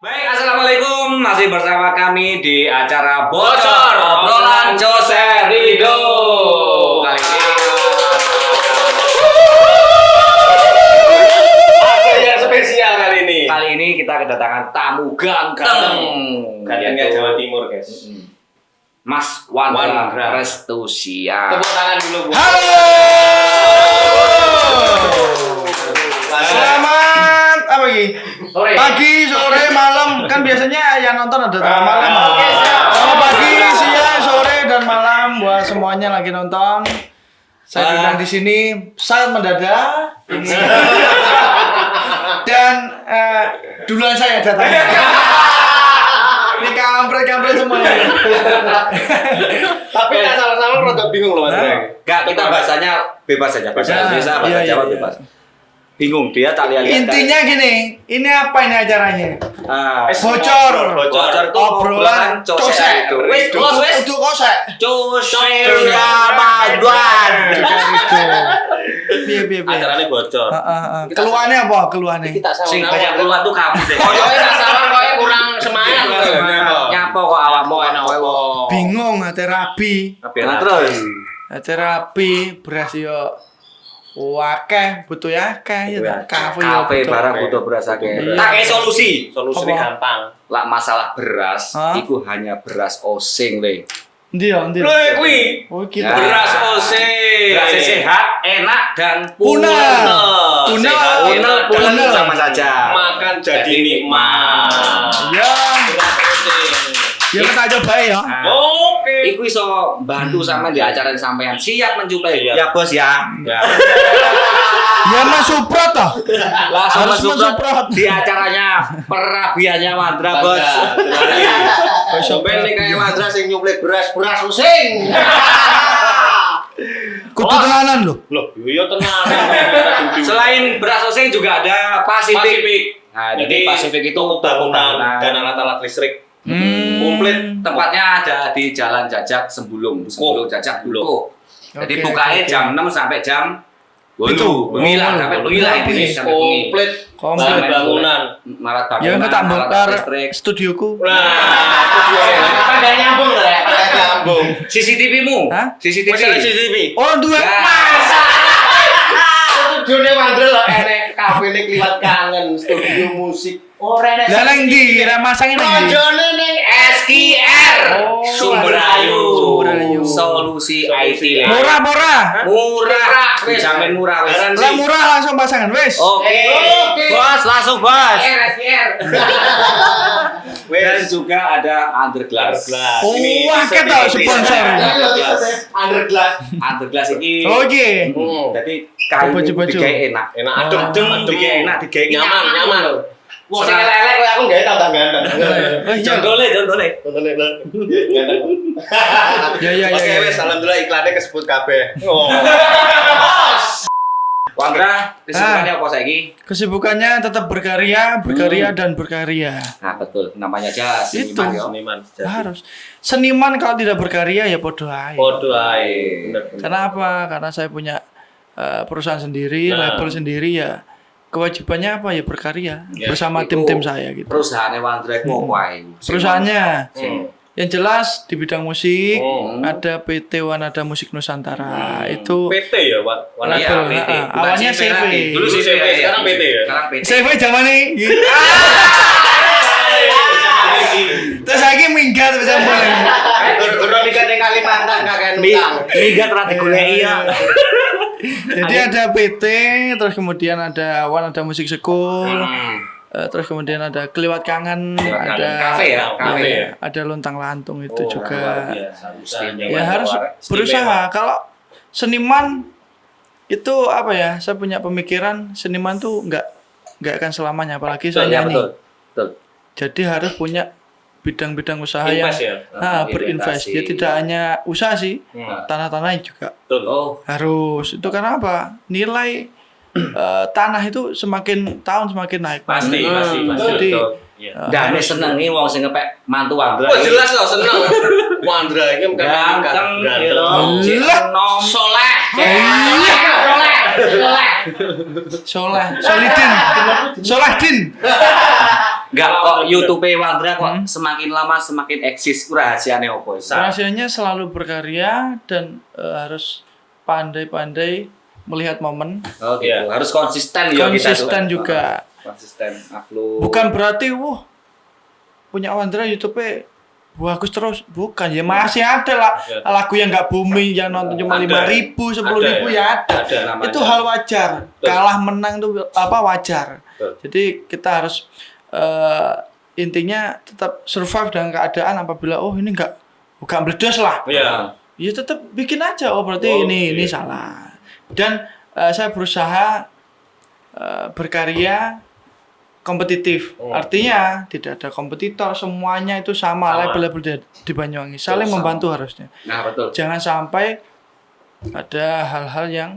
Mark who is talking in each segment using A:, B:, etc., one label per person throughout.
A: Baik, assalamualaikum. Masih bersama kami di acara Bocor Obrolan Jose Rido. Kali ini
B: ada yang spesial kali ini.
A: Kali ini kita kedatangan tamu ganteng.
B: Gantengnya Jawa Timur, guys.
A: Mas Wandra
B: Wandra
A: Restusia.
B: Tepuk tangan dulu, Bu.
C: Halo. Selamat apa ini? Pagi, sore, malam. Kan biasanya yang nonton ada malam. Selamat pagi, siang, sore, dan malam buat semuanya lagi nonton. Saya diundang di sini sangat mendadak. Dan duluan saya datang. Ini kampret semuanya.
B: Tapi nggak salah-salah rada bingung loh, Mas.
A: Enggak, kita bahasanya bebas saja. Bahasa Indonesia, bahasa Jawa bebas. Bingung dia tak lihat.
C: Intinya gini, ini apa ini acaranya?
A: Bocor tuh
C: Obrolan cosek.
A: Wis
C: Itu kosek.
A: Cosek Madwan.
C: Piye.
B: Acaranya bocor.
C: Keluhannya apa? Keluhannya?
B: Kita
A: Sing banyak keluar tuh kamu deh.
B: Koyoke nggak salah, koyoke kurang semangat.
A: Nyapa kok awakmu enak kowe.
C: Bingung terapi.
A: Nah terus
C: Terapi beras yo akeh, butuh akeh ya. Kafe
A: barang butuh beras akeh.
C: Iya.
A: Tak kayak solusi.
B: Solusinya
C: Apa?
B: gampang.
A: Lah masalah beras,
C: Hah?
A: iku hanya beras osing le.
C: Ndi yo, ndi.
B: Kuwi
C: Oh gitu.
A: Ya.
B: beras osing.
A: Beras sehat, enak dan
C: Punah.
B: Sehat, enak, dan
C: Punah.
A: sama saja.
B: makan jadi nikmat.
C: Ya,
B: Beras osing.
C: ya kita coba ya.
B: Oke.
A: Iku iso bantu sampean di acara sampean siap menjumpai.
B: Iya.
A: Ya bos ya.
B: Ya.
C: Ya Mas Suprot toh.
A: Langsung
C: Harus
A: masuk
C: mensupport.
A: di acaranya perabiannya Wandra bos.
B: Sampai nih kayak Madra sing nyuplek beras osing.
C: Kudu tenanan lho.
B: Loh, yo tenang.
A: Selain beras osing juga ada Pasifik. Nah, jadi Pasifik itu
B: bangunan dan alat-alat listrik. Komplit.
A: Tempatnya ada di Jalan Jajak Sembulung Jajak Duko. Jadi
C: Oke,
A: bukanya
C: oke.
A: jam 6 sampai jam
C: Itu.
A: bengi lah, sampai bengi lah ini sampai bengi.
B: Komplit. Bahan bangunan.
A: Marat bangunan.
C: Ya enggak tak
A: alat
C: bongkar
A: listrik.
C: studioku.
B: Nah, ada nyambung lah ya. Ada nyambung.
A: CCTV-mu?
C: Hah?
A: CCTV.
B: Masalah CCTV.
C: Oh, dua.
A: Ya.
B: Studio Wandra loh, enek kafe nek liwat kangen studio musik. Ora enek.
C: Lah nang ndi? Ra masangin nang ndi?
B: Rojone ning
A: SKR.
C: Oh,
A: Sumberayu.
C: Sumberayu.
A: Solusi IT.
C: Murah.
A: Murah. Dijamin murah. wis.
C: Lah murah langsung pasangan wes.
A: Oke.
B: Oke.
A: Bos, langsung bos.
B: SKR.
A: Dan juga ada Underglass.
C: Oh, akeh tau sponsor.
A: Underglass ini.
C: Oke.
A: Jadi kayu
C: Baju-baju.
A: digawe enak.
B: Enak
A: Adem, digawe enak, digawe
B: nyaman loh. Wah, sing elek koyo aku gawe tambah ganteng.
C: Oh iya.
A: Jondole.
B: Ganteng.
C: Ya.
B: Oke, wes alhamdulillah iklannya kesebut kabeh. Oh.
A: Wandra, kesibukannya apa saiki?
C: Kesibukannya tetap berkarya dan berkarya.
A: Nah, betul. Namanya aja seniman
C: Itu.
A: yo.
B: Seniman.
C: Harus. Seniman kalau tidak berkarya ya podo ae.
B: Podo ae. Bener.
C: Kenapa? Karena saya punya perusahaan sendiri,
B: Nah.
C: label sendiri ya. Kewajibannya apa ya berkarya
B: Ya,
C: bersama
A: itu
C: tim-tim saya gitu.
A: Perusahaannya Wandra iku apa ae?
C: Perusahaannya yang jelas di bidang musik ada PT Wanada Musik Nusantara. Itu
B: PT ya, Pak. Warna
A: Iya,
C: Label,
A: PT.
C: nah,
A: Bukan
C: awalnya
A: CV
C: CV.
A: lagi. Dulu
B: Dulu
A: CV,
B: CV, sekarang PT ya?
A: Sekarang PT.
C: CV zaman ini. Terus lagi minggat bisa boleh.
B: Guru dikat ning Kalimantan kakek nutang.
A: Minggat ra digoleki ya.
C: Jadi ada PT, terus kemudian ada Wanada Musik School, terus kemudian ada Keliwat Kangen, ada
A: Kafe ya, kafe.
C: ya, ada Lontang Lantung itu juga.
B: Biasa.
C: Ya harus berusaha. Kalau seniman itu apa ya? Saya punya pemikiran seniman tuh nggak akan selamanya, apalagi saya nyanyi.
A: Betul.
C: Jadi harus punya bidang-bidang usaha
B: Invest
C: yang
B: ya?
C: berinvest. Dia tidak hanya usaha sih, tanah-tanah juga
B: Betul.
A: Oh,
C: harus. Itu karena apa? Nilai tanah itu semakin tahun semakin naik.
B: Pasti.
C: Jadi
B: Iya.
A: Dane senengi wong sing ngepek mantu Wandra.
B: Wah jelas loh seneng. Wandra ini bukan
A: Ganteng, gitu.
C: Lah.
A: Nom.
B: Soleh.
C: Soleh, Solidin, Solahdin.
A: Enggak kok YouTube Wandra kok semakin lama semakin eksis. Rahasiane opo?
C: Rahasianya selalu berkarya dan harus pandai-pandai melihat momen.
A: Oh gitu. Harus konsisten ya kita tuh.
C: Konsisten juga.
A: Konsisten upload.
C: Bukan berarti punya Wandra YouTube bagus terus, bukan ya, masih ada lah lagu yang nggak booming yang nonton cuma 5.000, 10.000 ya ada. Itu hal wajar. Kalah menang tuh wajar. Jadi kita harus intinya tetap survive dengan keadaan. Apabila ini bukan meledos lah, ya tetap bikin aja. Berarti ini salah. Dan saya berusaha berkarya kompetitif. Artinya tidak ada kompetitor, semuanya itu sama. Label-label di Banyuwangi saling membantu harusnya.
A: Nah, betul.
C: Jangan sampai ada hal-hal yang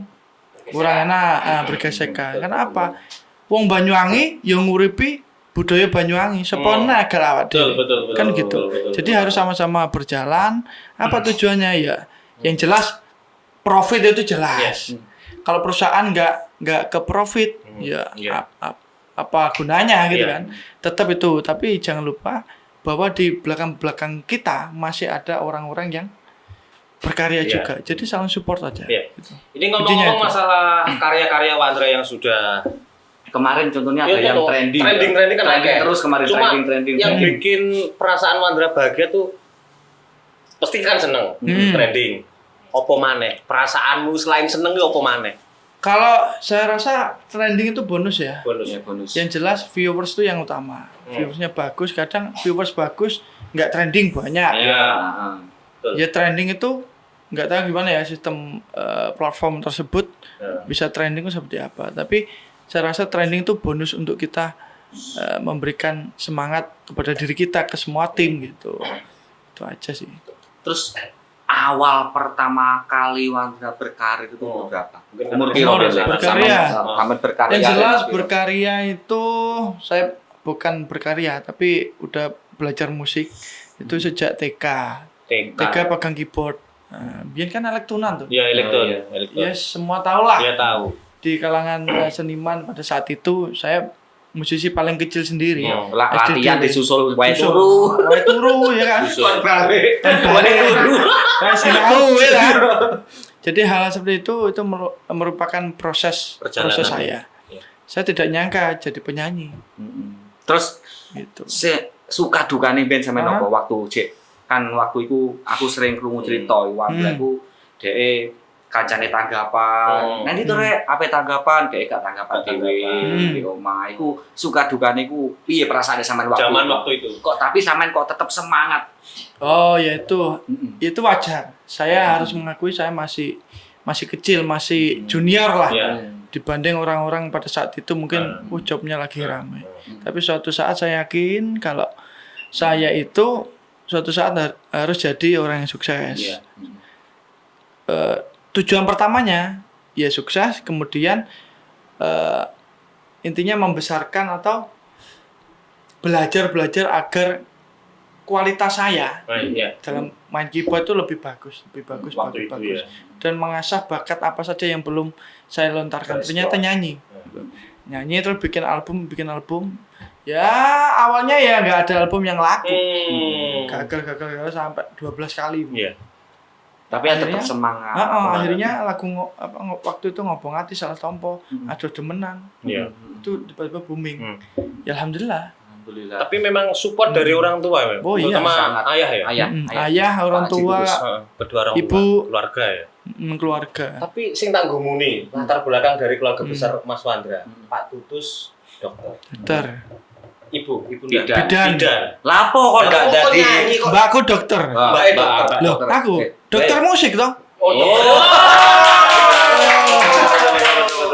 C: kurang enak bergesekan. Kenapa? Wong Banyuwangi yang nguripi budaya Banyuwangi, sepona agar awak dhewe.
B: Betul.
C: Kan gitu. Jadi harus sama-sama berjalan. Apa tujuannya ya? Yang jelas profit itu jelas. Kalau perusahaan nggak ke profit, apa gunanya gitu kan? Tetap itu. Tapi jangan lupa bahwa di belakang kita masih ada orang-orang yang berkarya juga. Jadi saling support aja. Gitu.
B: Ini ngomong-ngomong masalah karya-karya Wandra yang sudah
A: kemarin contohnya ada yang trending
B: kan
A: terus kemarin trending.
B: Yang bikin perasaan Wandra bahagia tuh pasti kan seneng trending. Opo maneh? Perasaanmu selain seneng opo maneh?
C: Kalau saya rasa trending itu bonus ya.
B: Bonus.
C: Yang jelas viewers itu yang utama. Viewersnya bagus, kadang viewers bagus nggak trending banyak. Ya trending itu nggak tahu gimana ya sistem platform tersebut bisa trending itu seperti apa. Tapi saya rasa trending itu bonus untuk kita memberikan semangat kepada diri kita, ke semua tim gitu. Itu aja sih.
A: Terus awal pertama kali Wandra berkarir itu berapa? Umur
C: berkarya.
A: Berkarya.
C: Yang jelas berkarya itu saya bukan berkarya tapi udah belajar musik itu sejak TK. TK pegang keyboard. Biar kan elektronan tuh.
B: Iya, elektron.
C: Ya semua tahu lah.
B: Iya tahu.
C: Di kalangan seniman pada saat itu saya musisi paling kecil sendiri.
A: Latihan disusul wae turu
C: ya kan.
A: Wae turu.
C: Ya kan. Jadi hal seperti itu merupakan proses saya. Saya tidak nyangka jadi penyanyi.
A: Terus
C: gitu.
A: Suka dukane band sampean apa waktu kan waktu itu aku sering krungu cerita Wandra iku dhek kancane tanggapan. Nanti tuh ape tanggapan dhek gak tanggapan dhewe di omah. Iku suka dukane iku piye perasaane sampean waktu
B: itu?
A: Kok tapi sampean kok tetap semangat?
C: Oh, ya itu wajar. Saya harus mengakui saya masih kecil, masih junior lah. Dibanding orang-orang pada saat itu mungkin jobnya lagi ramai. Tapi suatu saat saya yakin kalau saya itu suatu saat harus jadi orang yang sukses. Tujuan pertamanya ya sukses, kemudian intinya membesarkan atau belajar agar kualitas saya dalam main keyboard itu lebih bagus. Dan mengasah bakat apa saja yang belum saya lontarkan. Ternyata nyanyi terus bikin album. Ya awalnya ya nggak ada album yang laku, gagal sampai 12 kali.
A: Tapi tetap semangat.
C: Akhirnya lagu waktu itu Ngobong Ati Salah Tompo, Aduh Demenan. Itu tiba-tiba booming. Ya alhamdulillah.
B: Tapi memang support dari orang tua ya.
C: Terutama
B: ayah ya.
C: Ayah, orang tua,
B: kedua orang tua,
C: ibu,
B: keluarga ya.
C: Keluarga.
B: Tapi sing tak ngomongin latar belakang dari keluarga besar Mas Wandra. Pak Tutus dokter. Ibu
C: bidan.
A: Lapo kok enggak jadi
C: mbakku dokter. Loh, aku dokter musik toh.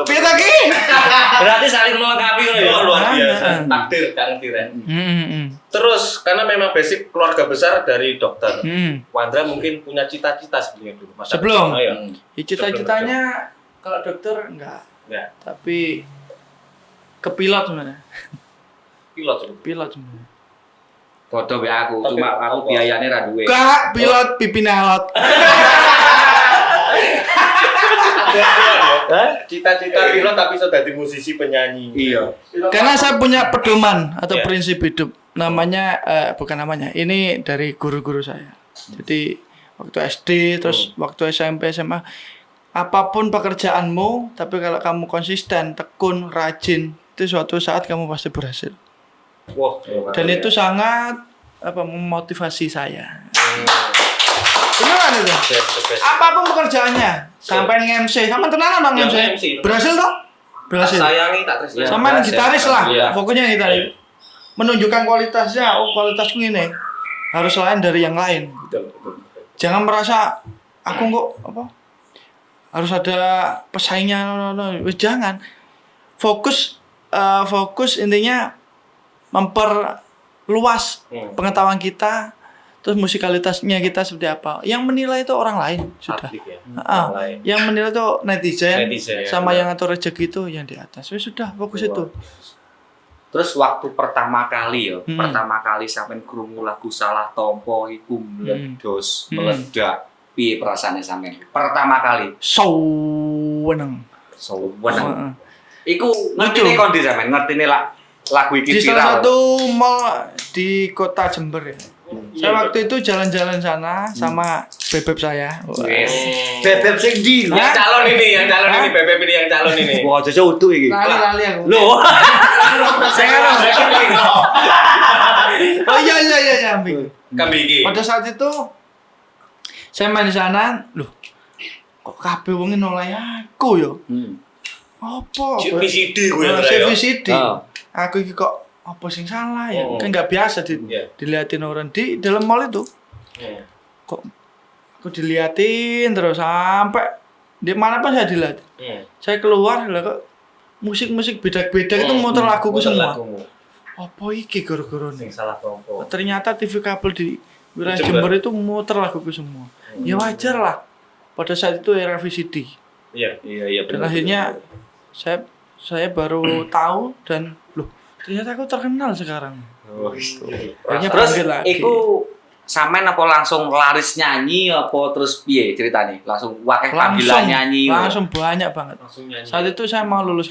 C: Piye lagi?
A: Berarti saling melengkapi loh ya.
B: Luar biasa. Takdir kan tiren. Terus karena memang basic keluarga besar dari dokter. Wandra mungkin punya cita-cita sebelumnya dulu.
C: Sebelum. Cita-citanya kalau dokter enggak. Tapi ke pilot sebenarnya. Pilot sebenarnya.
A: Foto be aku, cuma aku biayanya ra duwe.
C: Kak, pilot pipi nalot.
B: Cita-cita pilot tapi iso dadi musisi penyanyi.
A: Iya.
C: Karena saya punya pedoman atau prinsip hidup. Namanya bukan namanya. Ini dari guru-guru saya. Jadi waktu SD terus waktu SMP SMA, apapun pekerjaanmu, tapi kalau kamu konsisten, tekun, rajin, itu suatu saat kamu pasti berhasil.
B: Wah,
C: Dan itu sangat memotivasi saya. Beneran itu. Apapun pekerjaannya, sampai nge-MC, sama tenanan dong nge-MC. Berhasil toh? Berhasil.
B: Sayangi tak terus.
C: Sama gitaris lah,
B: Iya.
C: pokoknya gitaris. Menunjukkan kualitasnya, kualitasku ini harus lain dari yang lain.
B: Betul.
C: Jangan merasa aku kok harus ada pesaingnya, jangan. Fokus intinya memperluas pengetahuan kita, terus musikalitasnya kita seperti apa. Yang menilai itu orang lain sudah. Yang menilai itu netizen sama yang atur rezeki itu yang di atas. Sudah fokus itu.
A: Terus waktu pertama kali sampean krungu lagu Salah Tompo iku meledak. Piye perasaane sampean? Pertama kali.
C: Seneng.
A: Iku ngertine kondi sampean, ngertine lagu iki
C: di
A: viral.
C: salah satu mall di kota Jember ya. Saya waktu itu jalan-jalan sana sama bebek saya.
A: Bebek sing ndi?
B: Yang calon ini Bebek ini yang calon ini.
A: Wah, jajah utuh iki.
C: Lali aku.
A: Loh.
C: Saya Oh iya kambing.
B: Kambing.
C: Pada saat itu saya main di sana, loh. Kok kabeh wong nolak aku yo. Apa?
B: VCD gue
C: VCD. Aku iki kok apa sing salah ya? Kan nggak biasa diliatin orang di dalam mall itu. Kok aku diliatin terus sampai di mana pun saya dilihat. Saya keluar lah kok musik-musik beda-beda itu muter laguku semua. Apa iki gara-gara nih?
B: Salah Tompo.
C: Ternyata TV kabel di wilayah Jember itu muter laguku semua. Ya wajar lah. Pada saat itu era VCD.
B: Iya.
C: Dan akhirnya saya baru tahu dan loh ternyata aku terkenal sekarang.
A: Terus iku sampean apa langsung laris nyanyi apa terus piye ceritanya? Langsung wakeh panggilan nyanyi.
C: Langsung banyak banget.
B: Langsung nyanyi.
C: Saat itu saya mau lulus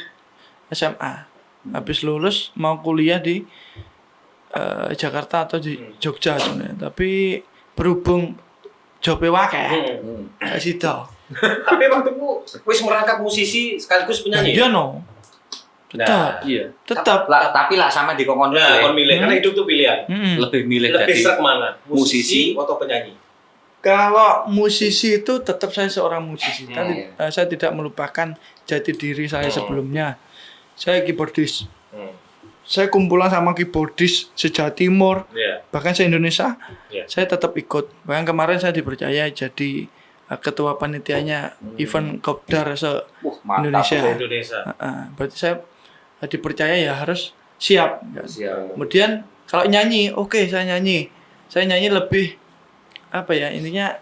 C: SMA. Habis lulus mau kuliah di Jakarta atau di Jogja sebenarnya. Tapi berhubung jobe wakeh. Saya sido.
B: Tapi waktu itu wis merangkap musisi sekaligus penyanyi.
C: Iya no. Tetap.
A: Iya.
C: Tetap.
A: Tapi lah sama di kon
B: milih karena hidup tuh pilihan.
A: Lebih milih
B: Lebih
A: jadi
B: srek mana?
A: musisi
B: atau penyanyi?
C: Kalau musisi itu tetap saya seorang musisi. Saya tidak melupakan jati diri saya sebelumnya. Saya keyboardis. Saya kumpulan sama keyboardis se-Jawa-Timur. Bahkan se-Indonesia. Saya tetap ikut. Bahkan kemarin saya dipercaya jadi ketua panitianya event Kopdar se-Indonesia. Berarti saya dipercaya ya harus siap. Kemudian kalau nyanyi, oke, saya nyanyi. Saya nyanyi lebih intinya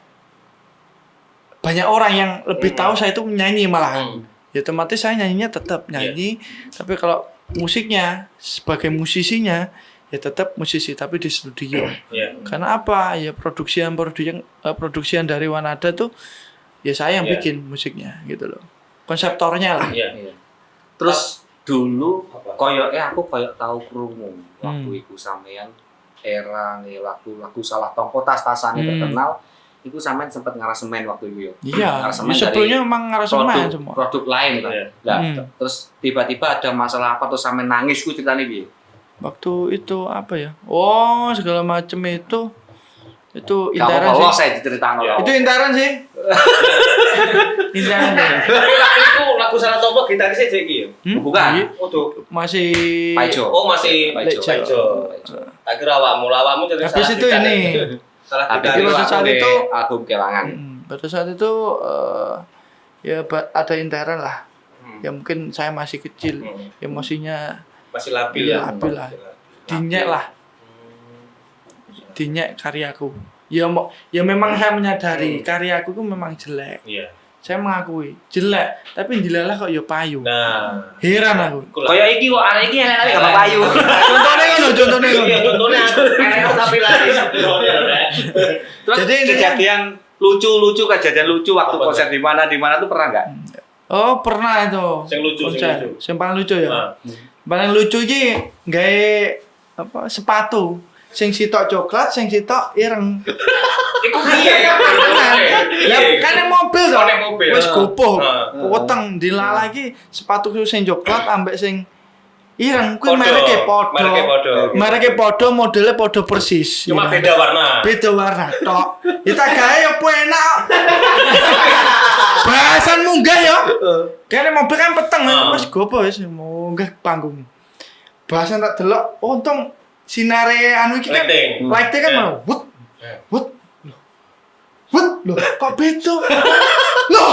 C: banyak orang yang lebih tahu saya itu nyanyi malahan. Ya otomatis saya nyanyinya tetap nyanyi, tapi kalau musiknya sebagai musisinya ya tetap musisi tapi di studio. Karena apa? Ya produksian dari Wanada tuh ya saya yang bikin musiknya gitu loh. Konseptornya lah.
A: Terus dulu aku koyo tahu krungu waktu iku sampean era lagu Salah Tompo tas-tasane terkenal. Iku sampean sempat ngarasemen waktu itu yo.
C: Iya. Sebelumnya memang ngarasemen semua.
A: Produk lain kan. Terus tiba-tiba ada masalah apa terus sampean nangis ku ceritane piye?
C: Waktu itu apa ya? Oh, segala macam itu intaran sih.
A: Kalau saya diceritain
C: Itu intaran sih. Intaran deh.
B: Tapi waktu itu lagu Salah Tompo gitarisnya Jeki ya?
A: Bukan.
C: Masih
A: Paijo.
B: Oh, masih Paijo. Tak kira awakmu jadi
C: habis itu ini.
B: Salah
C: pada saat itu
A: album Kelangan.
C: Pada saat itu ya ada intaran lah. Ya mungkin saya masih kecil, emosinya
B: masih labil
C: lah. Dinyek lah. Dinyek karyaku. Ya memang saya menyadari karyaku itu memang jelek. Saya mengakui jelek, tapi dilalah kok ya payu. Heran aku.
A: Kayak iki kok arek iki enak gak payu.
C: Contohnya
B: enak tapi laris.
A: Terus jadi kejadian lucu waktu konser di mana tuh pernah enggak?
C: Oh, pernah itu.
B: Sing lucu, sing
C: konser.
B: lucu.
C: Sing paling lucu ya.
B: Nah.
C: Paling lucu iki gawe apa sepatu. Sing sitok coklat, sing sitok ireng.
B: Iku piye ya?
C: Ya kan yang mobil
B: Oh,
C: to.
B: ning mobil.
C: Wis gopoh.
B: Heeh.
C: Weteng dilala iki sepatu sing coklat ambek sing ireng kuwi
B: Podo.
C: mereke padha.
B: Mereke padha.
C: Mereke padha, modele padha persis.
B: Cuma
C: Ireng.
B: beda warna.
C: Beda warna tok. Ya tak gawe ya enak. Bahasan munggah ya. Kene mobil kan peteng wis gopoh wis munggah panggung. Bahasan tak delok untung sinare anu iki kan lighting kan mau wut wut wut lho kok beda loh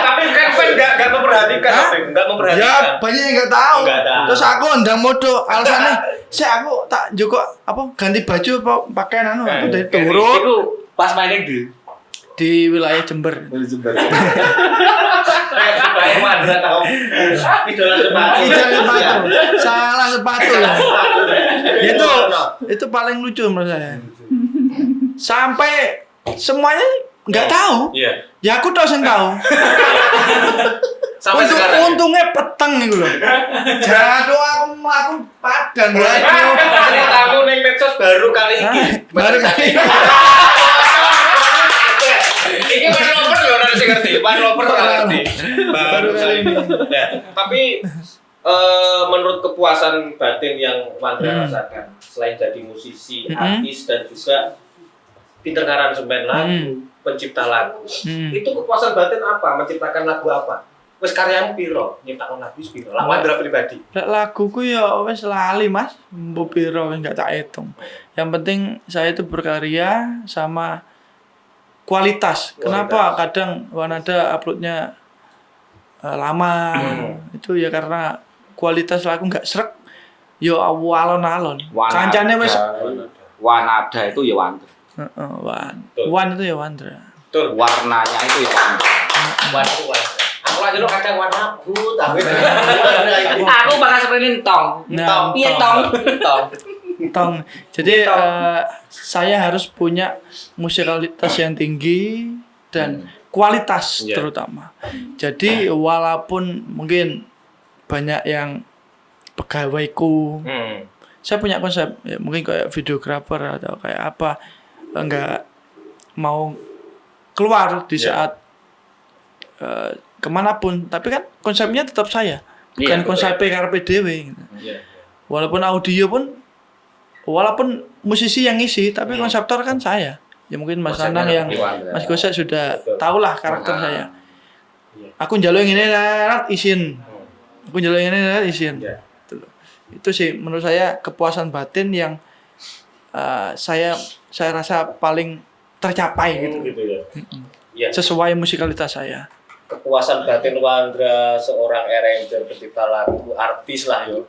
B: Tapi kan enggak memperhatikan,
C: Hah?
B: enggak memperhatikan.
C: ya banyak yang nggak tahu
B: Nggak tahu.
C: terus aku ndang modo alasannya aku tak juga apa ganti baju apa pakaian anu aku dari turun
A: Iku pas main
C: di wilayah Jember
A: Jember.
B: Kayak Mandra tahu. Idola sepatu.
C: Ijan sepatu salah sepatu ya itu paling lucu menurut saya sampai semuanya nggak tahu
B: Iya.
C: ya aku tahu sing tahu
B: Sampai sekarang.
C: untungnya peteng nih loh jatuh aku padan
B: Ceritamu ning medsos baru kali ini.
C: baru kali
B: Iki pan lover lho ora sing ngerti. Pan lover ora ngerti.
C: Baru kali ini.
B: Nah, tapi menurut kepuasan batin yang Wandra rasakan selain jadi musisi, artis dan juga pinter ngaransemen lagu, pencipta lagu. Itu kepuasan batin apa? Menciptakan lagu apa? Wes karyamu piro? Nyiptakan lagu piro? Lah Wandra pribadi.
C: Lek laguku ya wis lali Mas, mbok piro wis gak tak hitung. Yang penting saya itu berkarya sama kualitas. Kenapa kadang Wanada uploadnya lama? Itu ya karena kualitas lagu nggak srek. Yo alon-alon. Kancane wis
A: Wanada itu ya Wandra.
C: heeh, Wan itu ya Wandra.
B: Betul.
A: Warnanya itu ya Wandra.
B: Wandra. Aku aja lo kadang warna abu tapi
A: Aku bakal seperti tong.
C: Nah,
A: Iya tong.
C: Tong. Jadi saya harus punya musikalitas yang tinggi dan kualitas terutama. Jadi walaupun mungkin banyak yang pegawaiku, saya punya konsep ya, mungkin kayak videografer atau kayak apa enggak mau keluar di saat kemanapun, tapi kan konsepnya tetap saya, bukan konsep karpe dewe. Gitu. Walaupun audio pun, walaupun musisi yang ngisi, tapi konseptor kan saya. Ya mungkin Mas Anang yang Mas Gosek sudah tahulah karakter saya. Aku njaluk yang ini izin. Aku njaluk yang ini izin. Itu sih menurut saya kepuasan batin yang saya rasa paling tercapai gitu. Sesuai musikalitas saya.
B: Kepuasan batin Wandra seorang arranger, pencipta lagu, artis lah yo.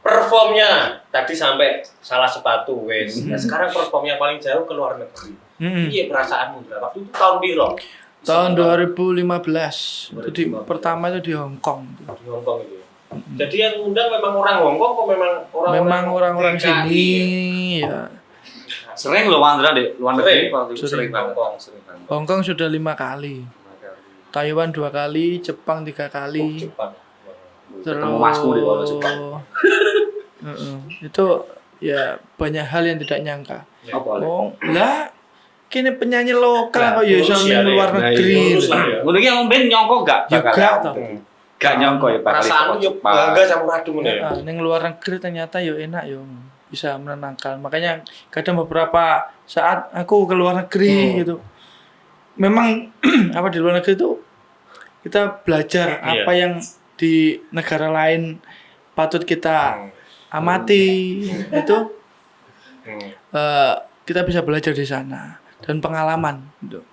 B: Performnya tadi sampai salah sepatu wes. Nah, sekarang performnya paling jauh ke luar negeri. Iya perasaanmu berapa? Waktu itu tahun biru.
C: Tahun 2015. Itu pertama itu di Hong Kong.
B: Di Hong Kong itu. Jadi yang undang memang orang Hong Kong kok memang
C: orang sini ya.
A: Sering lo Wandra di luar negeri waktu itu sering banget.
C: Hong Kong sudah 5 kali. Taiwan 2 kali, Jepang 3 kali.
B: Jepang.
C: Terus
A: Masku di luar Jepang.
C: Itu ya banyak hal yang tidak nyangka.
A: Apa?
C: Oh, lah kini penyanyi lokal kok ya iso ning luar negeri.
A: Ngono ki yang ben nyongko gak?
C: Juga toh.
A: Gak nyongko ya bakal.
B: Perasaanmu yo bangga sama adung ngene ya.
C: Ning luar negeri ternyata yo enak yo. Bisa menenangkan. Makanya kadang beberapa saat aku ke luar negeri gitu. Memang apa di luar negeri itu kita belajar apa yang di negara lain patut kita amati itu kita bisa belajar di sana dan pengalaman gitu.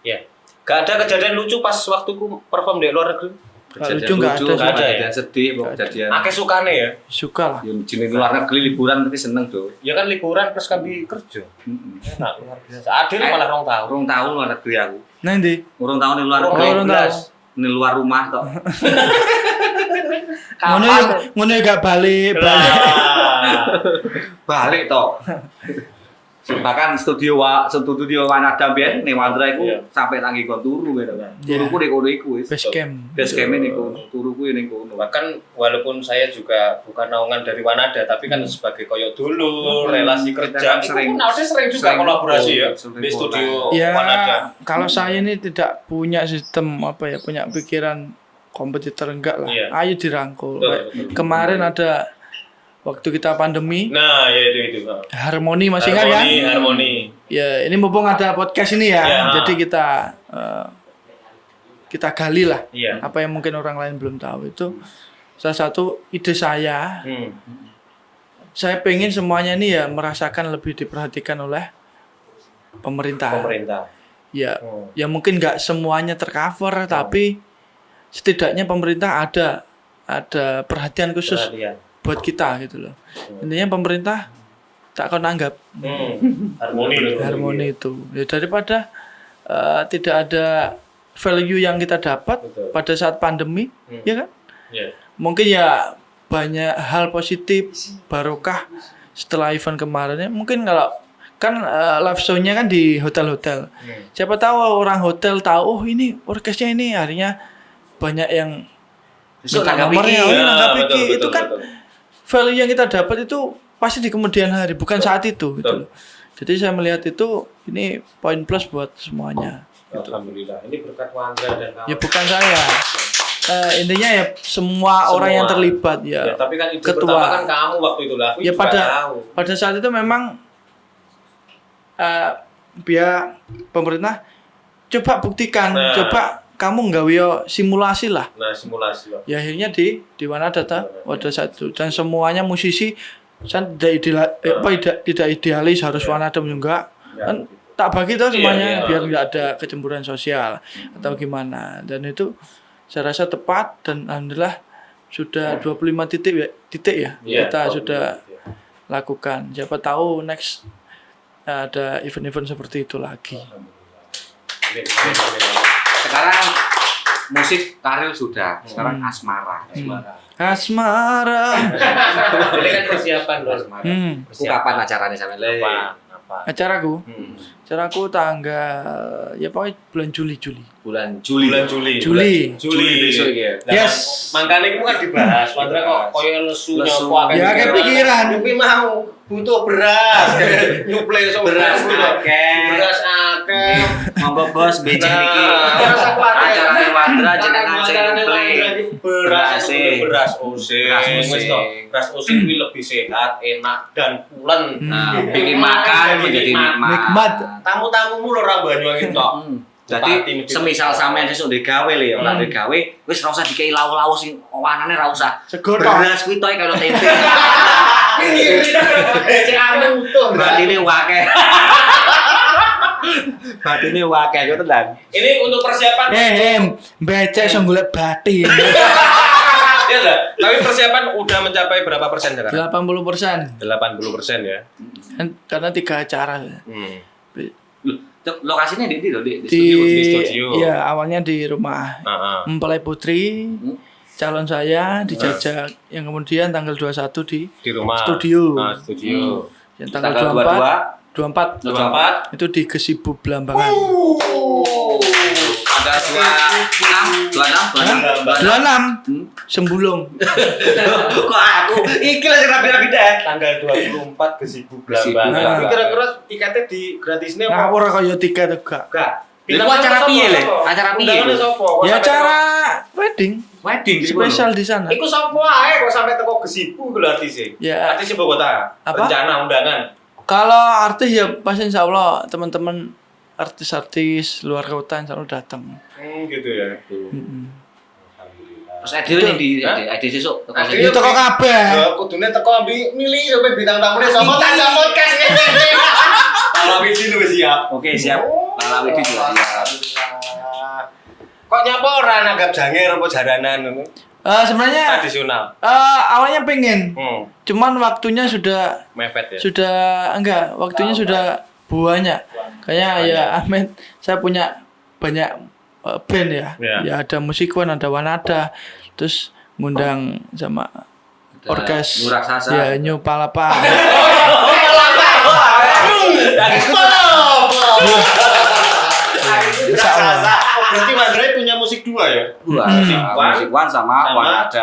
B: Ya. Gak ada kejadian lucu pas waktu ku perform di luar negeri.
C: Lucu nggak ada
A: kejadian sedih, kejadian.
B: Akeh sukane ya.
C: Suka lah.
A: Yang jenis luar negeri liburan tapi seneng tuh.
B: Ya kan liburan terus kan kerja. Enak luar biasa. Adil malah 2 tahun.
A: Urung tahun luar negeri aku.
C: Nanti.
A: Urung tahun di luar negeri.
C: Urung tahun.
A: Di luar rumah tok.
C: Ngono gak balik.
A: Balik tok. bahkan studio Wanada ben ning Wandra iku sampai tangi kon turu gitu kan. Turuku ning kono iku wis. Base camp niku turuku ning kono.
B: Bahkan walaupun saya juga bukan naungan dari Wanada tapi kan sebagai koyo dulur, relasi kerja sering juga kolaborasi ya di studio Wanada.
C: Kalau saya ini tidak punya sistem punya pikiran kompetitor enggak lah. Ayo dirangkul. Betul. Kemarin ada waktu kita pandemi.
B: Nah, ya itu.
C: Harmoni masih ingat kan?
B: Harmoni.
C: Ya, ini mumpung ada podcast ini ya. Jadi kita gali lah. Apa yang mungkin orang lain belum tahu itu salah satu ide saya. Saya pengen semuanya ini ya merasakan lebih diperhatikan oleh pemerintah. Ya, ya mungkin nggak semuanya tercover tapi setidaknya pemerintah ada perhatian khusus buat kita gitu loh. Intinya pemerintah tak akan anggap harmoni itu. Ya daripada tidak ada value yang kita dapat pada saat pandemi, ya kan? Mungkin ya banyak hal positif barokah setelah event kemarin ya. Mungkin kalau kan live show-nya kan di hotel-hotel. Siapa tahu orang hotel tahu ini orkesnya ini harinya banyak yang nomornya itu kan value yang kita dapat itu pasti di kemudian hari, bukan saat itu gitu loh. Jadi saya melihat itu ini poin plus buat semuanya.
B: Alhamdulillah. Ini berkat Wandra dan kawan.
C: Ya bukan saya. Intinya ya semua orang yang terlibat ya.
B: Tapi kan itu pertama kan kamu waktu itu lah.
C: Ya pada saat itu memang biar pemerintah coba buktikan, coba kamu nggawe simulasi lah.
B: Nah, simulasi.
C: Ya akhirnya di Wanada pada saat itu dan semuanya musisi tidak idealis harus Wanada juga. Kan tak bagi tuh semuanya biar enggak ada kecemburuan sosial atau gimana. Dan itu saya rasa tepat dan alhamdulillah sudah 25 titik ya. Kita sudah lakukan. Siapa tahu next ada event-event seperti itu lagi.
A: Sekarang musik karir sudah, sekarang asmara.
B: Ini kan persiapan loh.
A: Itu kapan acaranya sampe?
C: Acaraku tanggal ya pokoknya bulan Juli.
B: Juli besok ya.
C: Yes.
B: Makanya itu kan dibahas. Wandra kok koyo lesu nyopo
C: ya kayak pikiran.
B: Tapi mau butuh beras. Nyuplai beras akeh.
A: Monggo bos becek niki. Acara Wandra jenengan sing nyuplai. Beras osing kuwi lebih sehat, enak dan pulen. Nah, bikin makan menjadi
C: nikmat.
B: Tamu-tamumu lho ora Banyuwangi tok.
A: Jadi semisal sampean sesuk ndek gawe lho, ora ndek gawe, wis ora usah dikei lauk-lauk sing wanane ora usah. Beras kuwi tok karo tempe.
B: Cek amen utuh.
A: Batine akeh. Batine akeh kok tenan.
B: Ini untuk persiapan
C: becek sing golek batin.
B: Iya lah. Tapi persiapan udah mencapai berapa persen sekarang?
C: 80%.
B: 80% ya.
C: Karena 3 acara.
A: Lokasinya di
B: studio.
C: Iya, awalnya di rumah Mempelai Putri. Calon saya dijajak yang kemudian tanggal 21 di
B: rumah
C: studio. Yang tanggal 24 itu di Gesibu Belambangan.
A: Ada 26
C: Sembulung.
A: Kok aku iki lagi rapi-rapi deh.
B: Tanggal 24 Gesibu Belambangan. Kira-kira tiketnya di gratisnya apa?
C: Ora kaya tiket enggak.
A: Itu acara piye le? Acara piye?
C: Ya acara wedding spesial di sana.
B: Iku sapa ae kok sampai teko Gesibu ku artise.
C: Ya.
B: Artis Bogota. Rencana undangan.
C: Kalau artis ya pasti insyaallah teman-teman artis-artis luar kota insyaallah datang.
B: Gitu ya.
A: Terus Edi sesuk teko
C: sini. Yo teko kabeh.
B: Ya kudune teko milih sampe bintang tamune sapa tak podcast ngene. Palawidi lu siap.
A: Oke, siap. Palawidi juga siap.
B: Kok nyapa ora nanggap janger apa jaranan ngono?
C: Sebenarnya
B: tradisional.
C: Awalnya pengen. Cuman waktunya sudah
B: mepet ya.
C: Waktunya sudah banyak. Kayaknya ya Ahmed saya punya banyak band ya. Ya ada Musikwan, ada Wanada. Terus ngundang sama orkes ya New Palapa.
D: Berarti Mandra punya musik 2 ya?
A: Musik Wan sama Wanada.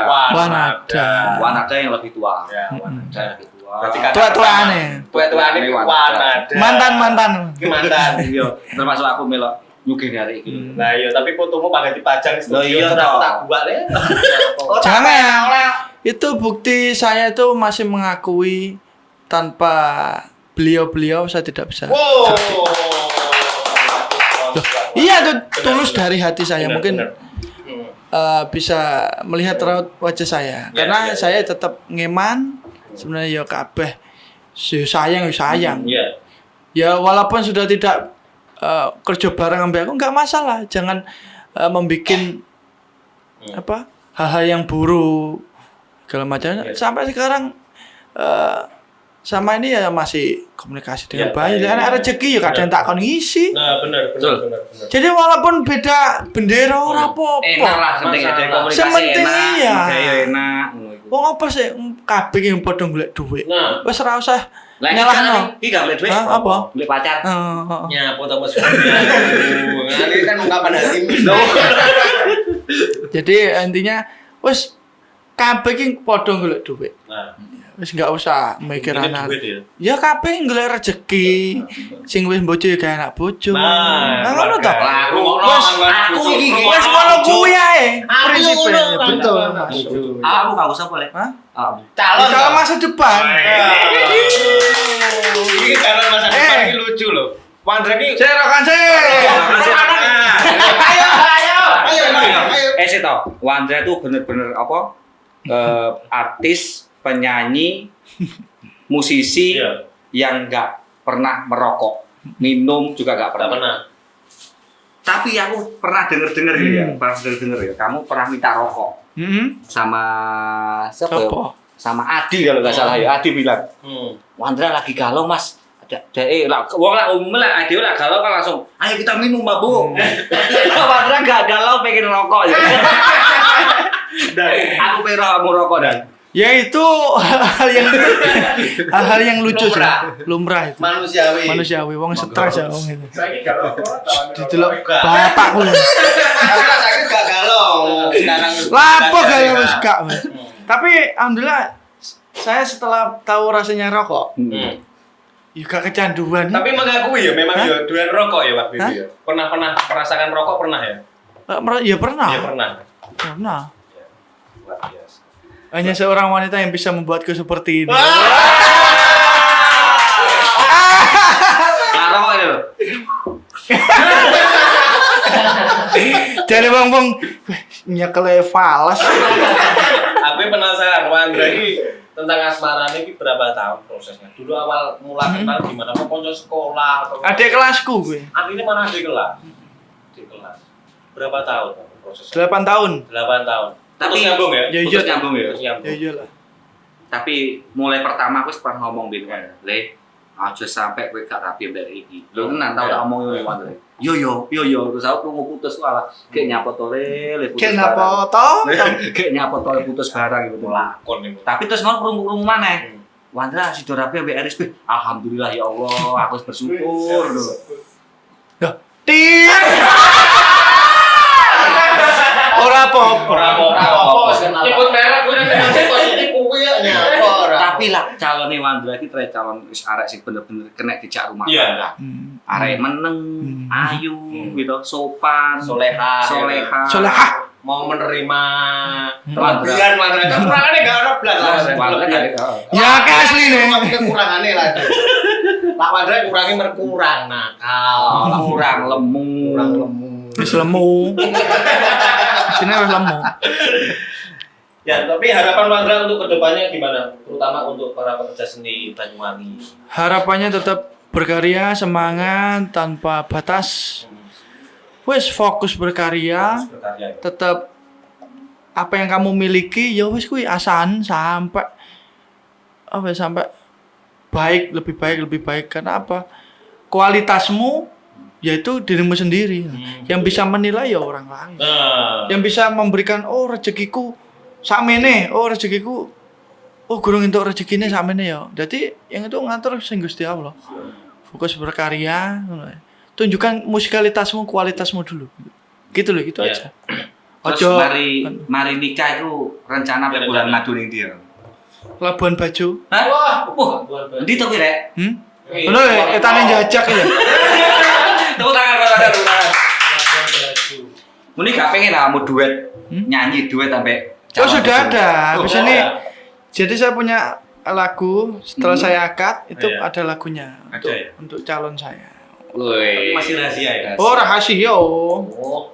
C: Wanada
A: yang lebih tua.
D: Ya,
A: Wanada yang lebih tua.
D: Berarti
C: tua-tuane.
D: Tua-tuane Wanada.
C: Mantan.
A: Iya, termasuk aku melok nyugih dari iki.
D: Nah iya, tapi fotomu pangkat dipajang di
A: Loh,
D: studio
A: iya,
D: terus aku
A: toh.
D: tak buat le.
C: Jangan. Itu bukti saya itu masih mengakui tanpa beliau saya tidak bisa.
D: Wow.
C: Iya itu tulus dari hati saya.
D: Benar,
C: Mungkin
D: benar.
C: bisa melihat raut wajah saya. Karena
D: ya,
C: saya tetap ngeman sebenarnya ya kabeh sayang.
D: Iya.
C: Ya walaupun sudah tidak kerja bareng sama aku nggak masalah. Jangan membikin apa hal-hal yang buruk segala macam.
D: Iya.
C: Sampai sekarang sama ini ya masih komunikasi dengan baik.
D: iya,
C: Karena
D: iya.
C: rezeki ya kadang tak kon ngisi.
D: Nah, benar.
C: Jadi walaupun beda bendera ora apa-apa.
A: Enak lah, penting ada komunikasi
C: Sementing
A: enak.
C: iya.
A: Gaya enak ngono iku.
C: Wong apa sih kabeh ki padha golek dhuwit.
D: Nah.
C: Wis ora usah
A: Lah
C: nyalahno.
A: iki gak boleh duit.
C: Hah, apa?
A: Boleh pacar.
C: Heeh.
D: Ya, foto Mas. Ini kan ungkapan hatimu.
C: Jadi intinya wis kabeh ki padha golek dhuwit.
D: Nah,
C: Wis enggak usah mikir
D: ini
C: anak.
D: duit ya.
C: Ya kabeh golek rezeki. Sing wis bojo ya gawe anak bojo.
D: Nah,
C: ngono to.
A: Lah,
D: aku
A: iki
C: Wis ngono kuwi ae prinsipnya. Betul.
A: Awakmu gak usah boleh.
C: Hah?
D: calon.
C: Kalau masa depan.
D: Ini calon masa depan ini lucu loh. Wandra ini
C: Cerokan sih.
D: ayo.
A: Sih tau, Wandra tuh bener-bener apa? Artis, penyanyi, musisi
D: Iya.
A: yang nggak pernah merokok, minum juga nggak
D: Gak
A: pernah.
D: pernah.
A: Tapi aku pernah denger ya, kamu pernah minta rokok sama siapa ya?
C: Apa?
A: Sama Adi kalau nggak salah ya. Adi bilang, Wandra lagi galau mas. Wong lah umum lah, Adi lah galau kan langsung, ayo kita minum mabuk. Wandra nggak galau pengen rokok ya. Dan aku pengen kamu rokok dan.
C: Ya itu hal yang lucu sih. Lumrah itu. Manusiawi, wong stres ya wong itu.
D: Saya galau.
C: Didelok bapakku.
D: Tapi rasanya gak galau. Sekarang
C: Lapo gaya wis gak. Tapi alhamdulillah saya setelah tahu rasanya rokok, ya gak kecanduan.
D: Tapi mengakui ya memang ya doyan rokok ya waktu itu ya. Pernah merasakan rokok pernah ya?
C: Ya pernah.
D: Iya pernah.
C: Pernah.
D: Luar biasa.
C: Hanya seorang wanita yang bisa membuatku seperti ini.
A: Nah, rokok ini loh.
C: Jadi bang nyekele falas.
D: Aku penasaran Wandra ini tentang asmara ini berapa tahun prosesnya? Dulu awal mula kenal gimana? Mau konco sekolah atau
C: Adik kelasku gue.
D: akhirnya mana di kelas? Di kelas. Berapa tahun prosesnya?
C: 8 tahun.
D: 8 tahun.
A: Tapi
D: Terus nyambung ya?
C: Ya,
A: putus nyambung ya.
D: Terus nyambung.
C: Ya iyalah.
A: Tapi mulai pertama aku pernah ngomong bin kan, Le, aja sampai kowe gak rapi mbek iki. Lho tenan tau tak omong yo Wandra. Yo terus aku krungu putus malah kayak nyapa tole le putus.
C: Kenapa toh?
A: Kayak nyapa tole putus barang gitu.
D: Lakon ini.
A: Tapi terus mau krungu maneh. Wandra sido rapi mbek RSP. Alhamdulillah ya Allah, aku bersyukur.
C: Dah. Tir. Ora apa-apa.
D: Nyebut merek gue nanti positif kuwi ya nyapa.
A: Tapi lah calonnya Wandra iki tre calon wis arek sing bener-bener kena dijak rumah
D: Iya.
A: tangga. Arek meneng, ayu gitu, sopan,
D: Soleha.
C: Solehah.
D: Mau menerima kelebihan Wandra kan kurangannya gak ada belas
A: Wandra gak
C: Ya ke asli nih.
D: kekurangannya lah itu. Pak Wandra kurangnya berkurang nakal,
A: kurang lemu.
C: Wis lemu. Sini wis lemu.
D: Ya, tapi harapan Wandra untuk kedepannya gimana? Terutama untuk para pekerja seni Banyuwangi.
C: Harapannya tetap berkarya, semangat tanpa batas. Wis fokus berkarya,
D: Terus berkarya.
C: tetap apa yang kamu miliki ya wis kuwi asan sampai apa ya, sampai lebih baik karena apa? Kualitasmu yaitu dirimu sendiri. Yang bisa menilai ya orang lain.
D: Nah,
C: Yang bisa memberikan rezekiku sakmene, rezekiku gurung entuk rezekine sakmene ya. Dadi yang itu ngatur sing Gusti Allah. fokus berkarya. Tunjukkan musikalitasmu, kualitasmu dulu. Gitu loh, gitu aja.
A: Terus
C: Ojo
A: mari nikah itu rencana bulan madu ning dia.
C: Labuan Bajo.
A: Hah? Wah, endi to ki rek?
C: Ono etane jajak ya.
A: Tepuk tangan. Muni gak pengen kamu duet nyanyi duet sampai
C: Oh sudah ada. Habis ini
B: ada.
C: jadi saya punya lagu setelah saya akad itu
B: Iya.
C: ada lagunya
B: Ada ya?
C: untuk calon saya.
A: Woi.
B: Masih rahasia ya?
C: Oh rahasia.
B: Oh.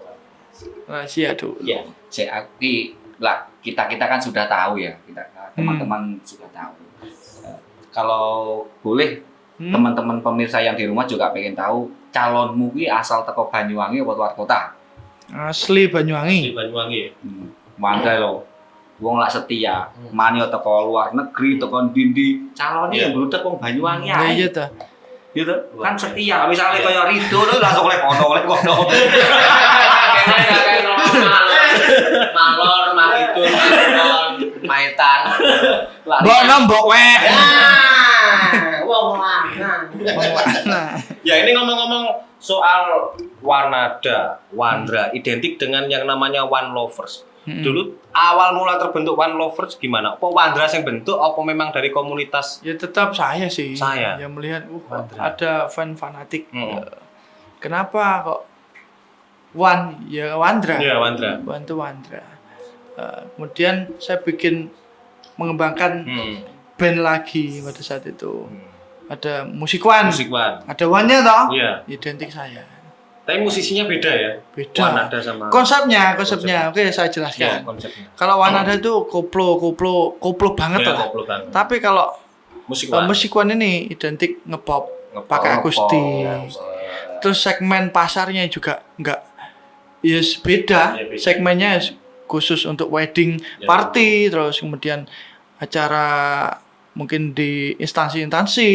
C: Rahasia dulu.
B: Iya.
A: Kita kan sudah tahu ya, teman-teman sudah tahu. Kalau boleh teman-teman pemirsa yang di rumah juga pengen tahu calonmu ki asal teko Banyuwangi apa luar kota?
C: Asli Banyuwangi.
B: Di Banyuwangi ya?
A: Mangga lho. Wong lak setia, manyo teko luar negeri, teko ndi calone yang blutek wong Banyuwangi
C: Nah,
A: ae.
C: iya ta.
A: Gitu. Kan setia. Misalnya kaya Rido lho langsung oleh kono.
B: Malor, Makidul, Malor, Maitan.
C: Mbok nombok wek.
B: Wong lanang.
C: Nah,
B: Ya ini ngomong-ngomong soal Wandra identik dengan yang namanya One Lovers. Dulu awal mula terbentuk One Lovers gimana? Apa Wandra yang bentuk? Apa memang dari komunitas?
C: ya tetap saya sih.
B: Saya.
C: Yang melihat
B: Wandra.
C: ada fan fanatik.
B: Mm.
C: Kenapa kok Wan ya Wandra.
B: Iya Wandra.
C: Bantu Wandra. Kemudian saya bikin mengembangkan band lagi pada saat itu. Ada Musik One,
B: Musik One.
C: ada One-nya toh?
B: Iya.
C: Identik saya.
B: Tapi musisinya beda ya?
C: Beda.
B: Wanada sama
C: Konsepnya.
B: Konsepnya.
C: Oke, saya
B: ya,
C: jelaskan.
B: konsepnya.
C: Kalau Wanada itu koplo banget
B: Ya,
C: lah.
B: koplo banget.
C: Tapi kalau
B: Musik One.
C: Musik One ini identik ngepop,
B: Ngepop.
C: pakai akustik. Terus segmen pasarnya juga enggak beda.
B: Ya, beda.
C: Segmennya khusus untuk wedding
B: Ya.
C: party, terus kemudian acara mungkin di instansi-instansi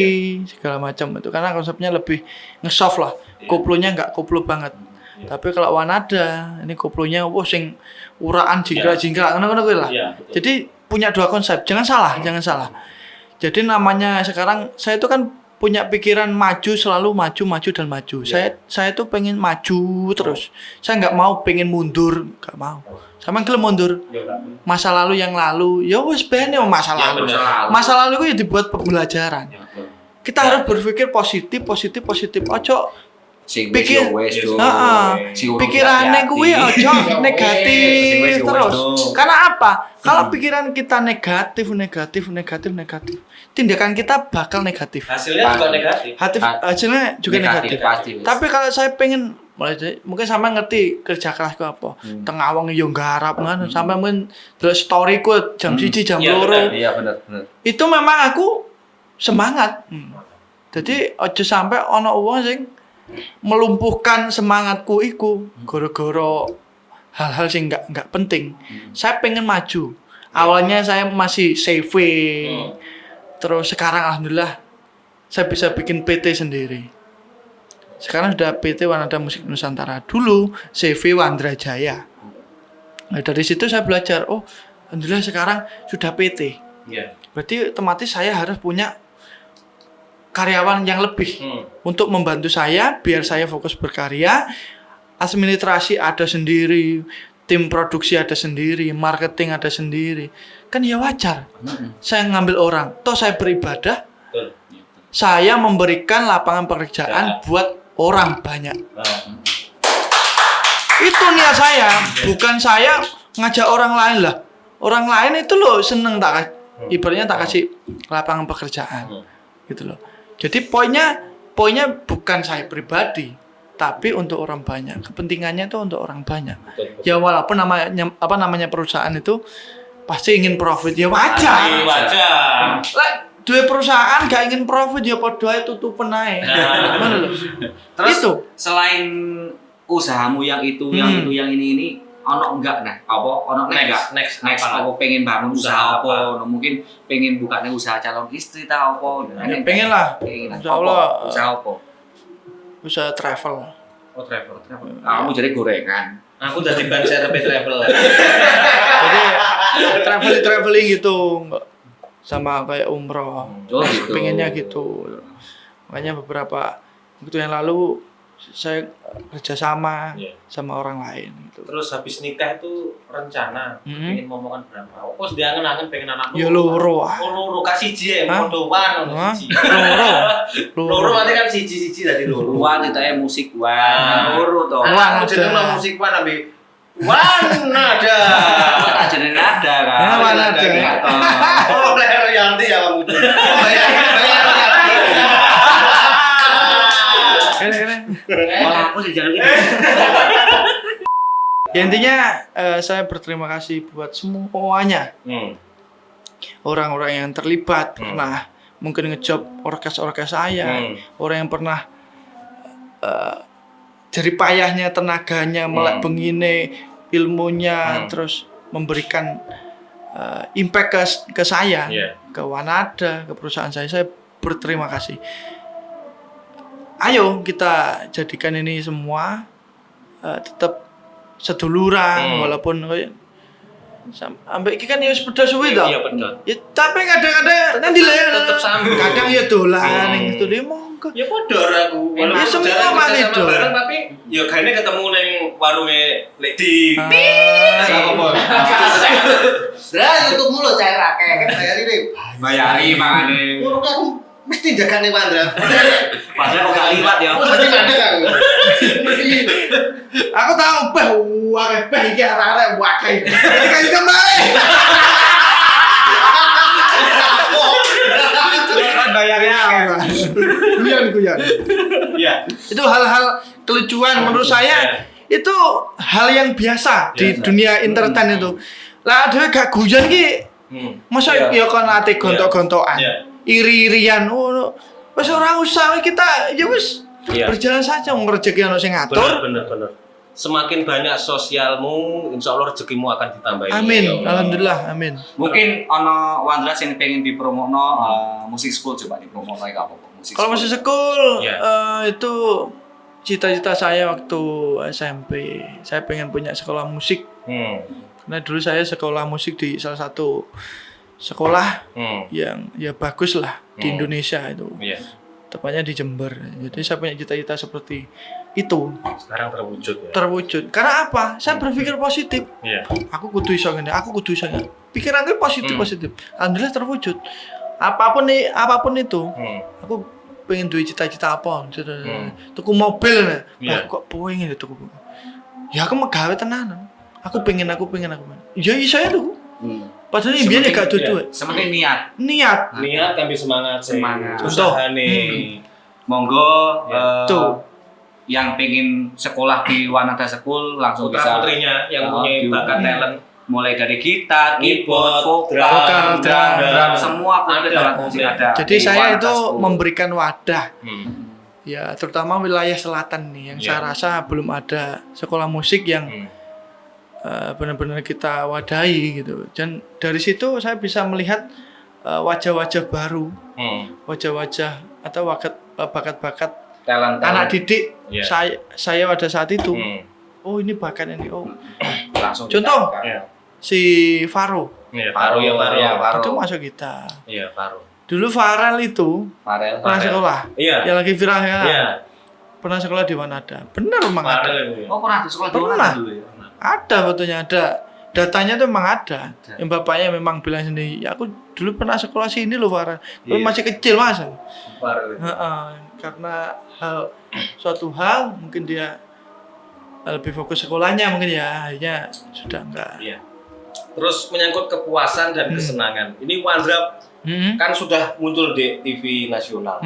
C: segala macam itu karena konsepnya lebih nge-soft lah. Koplonya enggak koplo banget. Tapi kalau Wanada ini koplonya sing uraan jingkrak-jingkrak ngono-ngono kuwi lah.
B: Iya, betul.
C: Jadi punya dua konsep. Jangan salah. Jadi namanya sekarang saya itu kan punya pikiran maju, selalu maju dan maju. Saya tuh pengen maju terus. Saya nggak mau pengen mundur, nggak mau. Sama gelem mundur.
B: Ya, enggak.
C: Masa lalu yang lalu, ya wes ben ya masa
B: Ya,
C: lalu.
B: benar.
C: Masa lalu itu ya dibuat pembelajaran. Kita harus berpikir positif. Ojo
A: Sing
C: pikir,
A: wis do.
C: heeh.
A: Sing urung
C: Pikirannya
A: hati-hati.
C: kuwi ojo
A: Sing wis
C: negatif
A: wis
C: terus.
A: do.
C: Karena apa? Kalau pikiran kita negatif, tindakan kita bakal negatif.
B: Hasilnya juga negatif.
C: Hasilnya juga negatif.
A: Pasti.
C: Tapi kalau saya pengen mungkin sama ngerti kerja kerasku apa. Tengah wong yo nggarap kan sampai mungkin delok storyku jam 1 jam
B: Iya,
C: 2.
A: Iya bener.
C: Itu memang aku semangat. Jadi ojo sampai ono wong sing melumpuhkan semangatku iku gara-gara hal-hal sing enggak penting. Saya pengen maju. Awalnya saya masih saving. Terus sekarang alhamdulillah saya bisa bikin PT sendiri. Sekarang sudah PT Wanada Musik Nusantara. Dulu CV Wandra Jaya. Nah, dari situ saya belajar, alhamdulillah sekarang sudah PT.
B: Iya.
C: Berarti otomatis saya harus punya karyawan yang lebih untuk membantu saya biar saya fokus berkarya. Administrasi ada sendiri, tim produksi ada sendiri, marketing ada sendiri. Kan ya wajar. Saya ngambil orang, toh saya beribadah,
B: Betul.
C: saya memberikan lapangan pekerjaan buat orang banyak. Itu niat saya, bukan saya ngajak orang lain lah. Orang lain itu loh seneng ibaratnya tak kasih lapangan pekerjaan. Gitu loh. Jadi poinnya bukan saya pribadi, tapi untuk orang banyak. Kepentingannya itu untuk orang banyak.
B: Betul.
C: Ya walaupun namanya perusahaan itu pasti ingin profit, ya wajar.
B: Wajar.
C: Lah, dua perusahaan gak ingin profit ya padha ae tutupen ae. Ngono lho.
A: Terus
C: Itu.
A: selain usahamu yang itu, yang ini ono enggak ono
B: Next
A: apa pengen bangun usaha
B: Usaha
A: apa? No, mungkin pengen buka usaha calon istri ta apa?
C: Ya, pengen lah. Insyaallah.
A: Usaha apa?
C: Usaha travel.
B: Oh travel.
A: Kamu jadi gorengan.
B: Aku dari ban serep travel.
C: Jadi traveling gitu, sama kayak umroh.
A: Oh, gitu.
C: Pengennya gitu. Makanya beberapa waktu yang lalu saya kerjasama sama orang lain gitu.
D: Terus habis nikah itu rencana pengen momongan berapa? Oh, dia angen-angen pengen anak
C: Ya loro.
D: Oh, loro kasih siji modowan ono siji.
C: Loro
D: berarti kan siji dadi loro.
A: Wan ditanya musik wan. Loro to.
C: Wan
D: jeneng musik wan ambe Wan ada.
A: Tak jenenge ada kan.
C: Ya, Wan ada.
D: Oh, bayar royalti ya kamu. Oh, bayar royalti.
A: Malah aku sih jalan gitu.
C: Ya intinya saya berterima kasih buat semuanya. Orang-orang yang terlibat pernah mungkin ngejob orkes-orkes saya, orang yang pernah jerih payahnya, tenaganya, melek bengine, ilmunya, terus memberikan impact ke saya, ke Wanada, ke perusahaan saya berterima kasih. Ayo kita jadikan ini semua tetap seduluran, walaupun sampai iki kan ya sepeda suwe to.
D: Iya bener.
C: Ya tapi kadang-kadang nanti lah
D: tetep sambung.
C: kadang ya dolan ning studio monggo.
D: Ya padha aku.
C: Ya semua maneh do.
D: Tapi ya gane ketemu ning warunge Lek Di.
C: Apa?
E: Lah untuk mulut cair akeh bayari deh.
A: Bayari mangane.
E: Ngono aku mesti jagane Wandra.
A: Padahal kok gak liwat ya.
E: Mesti mandek aku.
C: Aku tahu akeh iki arek-arek wakai. Dikasih kembali. Bayarnya guyon.
D: Iya.
C: Itu hal-hal kelucuan menurut saya itu hal yang biasa di dunia entertain itu. Lah dhewe gak guyon iki. Masa ya kon ate gontok-gontokan. Iri-irian ngono. Wis ora usah kita ya wis berjalan saja wong rezeki ono sing ngatur.
D: Bener. Semakin banyak sosialmu, insya Allah rezekimu akan ditambahin.
C: Amin, alhamdulillah, amin.
A: Mungkin ono Wandra sing pengen dipromokno musik school, coba dipromokno kayak apa musik.
C: Kalau masih school itu cita-cita saya waktu SMP. Saya pengen punya sekolah musik. Karena dulu saya sekolah musik di salah satu sekolah yang ya bagus lah di Indonesia itu. Tepatnya di Jember. Jadi saya punya cita-cita seperti itu.
D: Sekarang terwujud ya.
C: Terwujud. Karena apa? Saya berpikir positif. Aku kudu iso ngene, aku kudu iso ngene. Pikiranku positif. Alhamdulillah terwujud. Apapun itu. Aku pengen duwe cita-cita apa? Tuku mobil nah. Aku kok pengen tuku. Ya aku megawe tenanan. Aku pengen. Ya iso ya tuku. Padahal ini biar gak duit.
A: Sementing niat
D: Tapi semangat.
C: Usaha
D: nih.
A: Monggo yang pengen sekolah di Wanada School langsung bisa
D: putrinya yang punya bakat talent
A: mulai dari gitar, keyboard,
C: vokal, drum,
A: semua alat musik ada.
C: Jadi saya itu memberikan wadah. Ya, terutama wilayah selatan nih yang saya rasa belum ada sekolah musik yang benar-benar kita wadahi gitu. Dan dari situ saya bisa melihat wajah-wajah baru, wajah-wajah atau bakat-bakat
A: talent
C: anak didik saya pada saat itu. Oh ini bakat ini. Oh
A: langsung
C: contoh si Faro.
D: Faro.
C: Itu masuk kita.
D: Iya Faro.
C: Dulu Farel itu pernah sekolah. Yang lagi viral ya. Pernah sekolah di Wanada. Benar memang ada.
A: Oh pernah di sekolah di
C: Wanada
A: dulu ya.
C: Ada fotonya, ada datanya tuh memang ada. Yang bapaknya memang bilang sendiri, ya aku dulu pernah sekolah sini loh Farel. Tapi masih kecil mas. Karena suatu hal mungkin dia lebih fokus sekolahnya mungkin ya, akhirnya sudah enggak.
D: Terus menyangkut kepuasan dan kesenangan. Ini Wandra kan sudah muncul di TV nasional.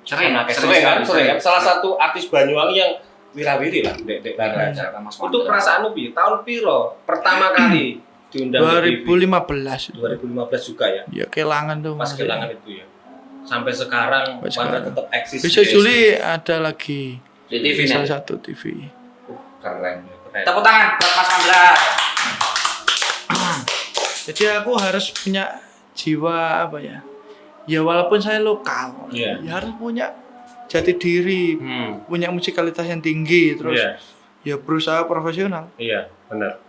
D: Sering kan? Salah satu artis Banyuwangi yang wirawiri lah, Dek Raja. Itu perasaanmu piye? Tahun piro pertama kali diundang
C: 2015.
D: 2015 juga ya.
C: Ya kelangan tuh.
D: Pas kelangan itu ya. Sampai sekarang Wandra tetap eksis.
C: Besok Juli ada lagi
A: di TV
C: salah satu TV.
A: Keren. Tepuk tangan buat Mas Wandra.
C: Jadi aku harus punya jiwa apa ya? Ya walaupun saya lokal, ya harus punya jati diri, punya musikalitas yang tinggi, terus ya berusaha profesional.
D: Iya, benar.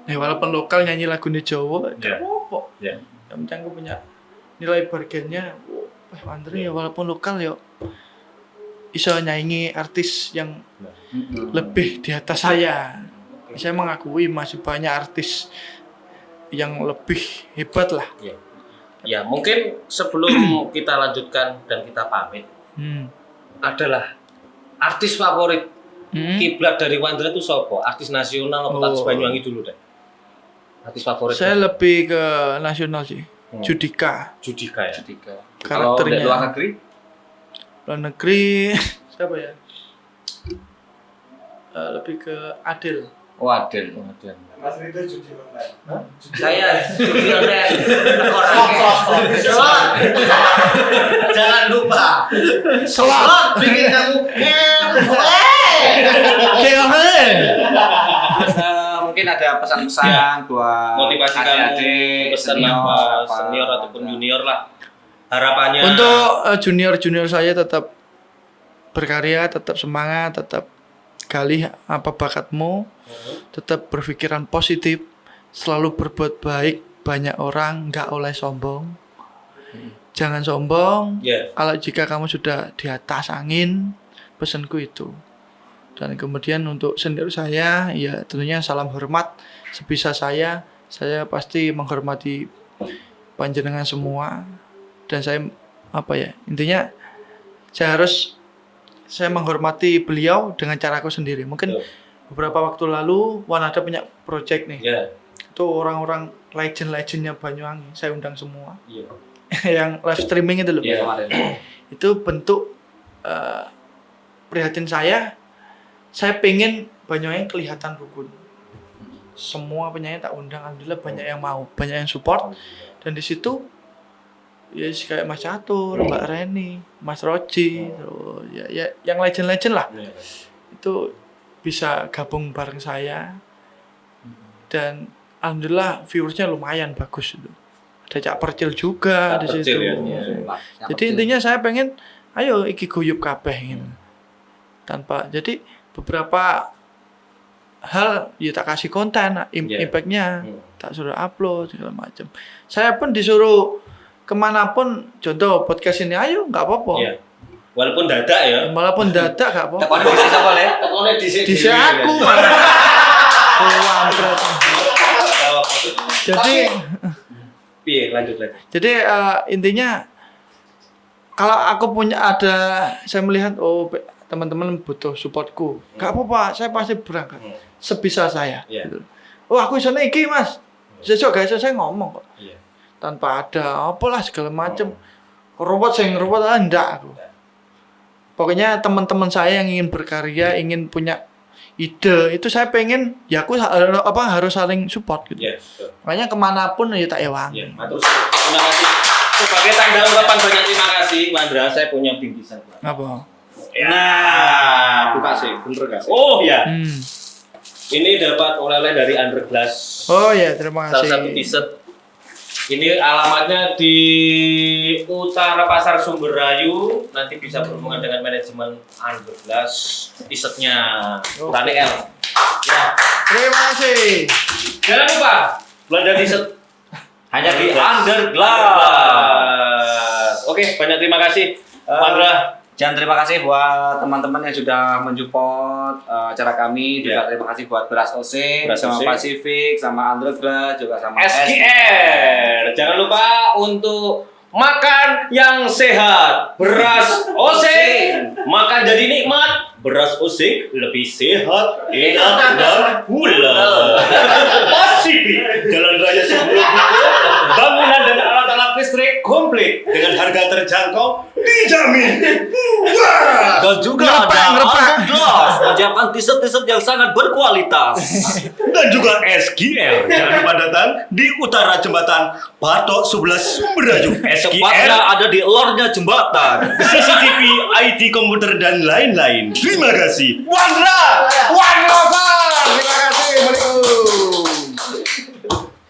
C: Ya walaupun lokal nyanyi lagu di Jawa, gak apa-apa. Yang penting aku punya nilai bargainnya. Wah, Andre ya walaupun lokal ya iso nyaingi artis yang lebih di atas saya. Saya mengakui masih banyak artis yang lebih hebat lah.
D: Ya, mungkin sebelum kita lanjutkan dan kita pamit, adalah artis favorit kiblat dari Wandra itu siapa? Artis nasional atau artis Banyuwangi dulu deh? Artis favorit.
C: Saya lebih ke nasional sih. Judika
D: ya.
A: Kalau dari
C: karakternya.
A: luar
C: negeri siapa ya? Lebih ke Adele.
A: Adele.
E: Mas Rito judi online.
B: Saya judi online orangnya.
E: Jangan lupa.
C: Slot
E: Bikin kamu
A: Mungkin ada pesan-pesan buat
D: Motivasi kamu,
A: adik-adik,
D: pesan apa, senior ataupun junior lah. Harapannya
C: Untuk junior saya tetap berkarya, tetap semangat, tetap gali apa bakatmu, tetap berpikiran positif, selalu berbuat baik, banyak orang, nggak oleh sombong. Jangan sombong. Kalau jika kamu sudah di atas angin, pesanku itu. Dan kemudian untuk senior saya, ya tentunya salam hormat. Sebisa saya pasti menghormati panjenengan semua. Dan saya intinya saya menghormati beliau dengan caraku sendiri. Mungkin beberapa waktu lalu Wanada punya project nih. Itu orang-orang legend-legendnya Banyuwangi saya undang semua. Yang live streaming itu loh. Itu bentuk prihatin saya pengen Banyuwangi kelihatan rukun. Semua penyanyi tak undang, alhamdulillah banyak yang mau, banyak yang support. Dan di situ ya kayak Mas Catur, Mbak Reni, Mas Roji, terus ya yang legend-legend lah. Itu bisa gabung bareng saya. Dan alhamdulillah viewersnya lumayan bagus itu. Ada Cak Percil juga di situ. Jadi intinya saya pengen ayo iki guyub kabeh gitu. Jadi beberapa hal ya tak kasih konten, impactnya tak suruh upload segala macam. Saya pun disuruh kemanapun, contoh podcast ini ayo nggak apa-apa.
D: Walaupun dadak ya.
C: Walaupun dadak nggak apa-apa.
A: Tekonnya bisa apa le?
B: Tekonnya
C: Di aku. Jadi
D: lanjut.
C: Jadi intinya kalau aku saya melihat teman-teman butuh supportku, nggak apa-apa, saya pasti berangkat sebisa saya. Gitu. Aku bisa iki mas, sesok guys saya ngomong kok, tanpa ada apalah segala macam. Robot enggak aku. Pokoknya teman-teman saya yang ingin berkarya, ingin punya ide, itu saya pengen ya aku harus saling support gitu. Makanya kemanapun ya tak ewang.
D: Terima kasih. Sebagai tanda ungkapan banyak terima kasih, Wandra, saya punya bingkisan.
C: Apa?
D: Buka sih, bener gak sih? Oh ya. Ini dapat oleh-oleh dari Underglass.
C: Oh ya, terima kasih.
D: Salah satu t-shirt. Ini alamatnya di Utara Pasar Sumberayu. Nanti bisa berhubungan dengan manajemen Underglass. T-shirtnya Tani L. Ya.
C: Terima kasih.
D: Jangan lupa belanja t-shirt
A: Hanya di
D: Underglass. Oke, banyak terima kasih, Wandra.
A: Dan terima kasih buat teman-teman yang sudah mensupport acara kami. Juga terima kasih buat Beras OC, sama Pacific, sama Underglass, juga sama
D: SGR. Jangan lupa untuk makan yang sehat. Beras OC, makan jadi nikmat. Beras OC lebih sehat, enak dan pula. Pacific, jalan raya sebelum bangunan dan alat-alat listrik komplit dengan harga terjangkau dijamin.
F: Dan juga ada Underglass menyiapkan t-shirt yang sangat berkualitas.
D: Dan juga SGR, jangan lupa datang di Utara Jembatan Patok 11 Sumberayu.
F: Tepatnya ada di lornya jembatan.
D: CCTV, IT komputer dan lain-lain. Terima kasih.
C: Wandra, terima kasih. Assalamualaikum.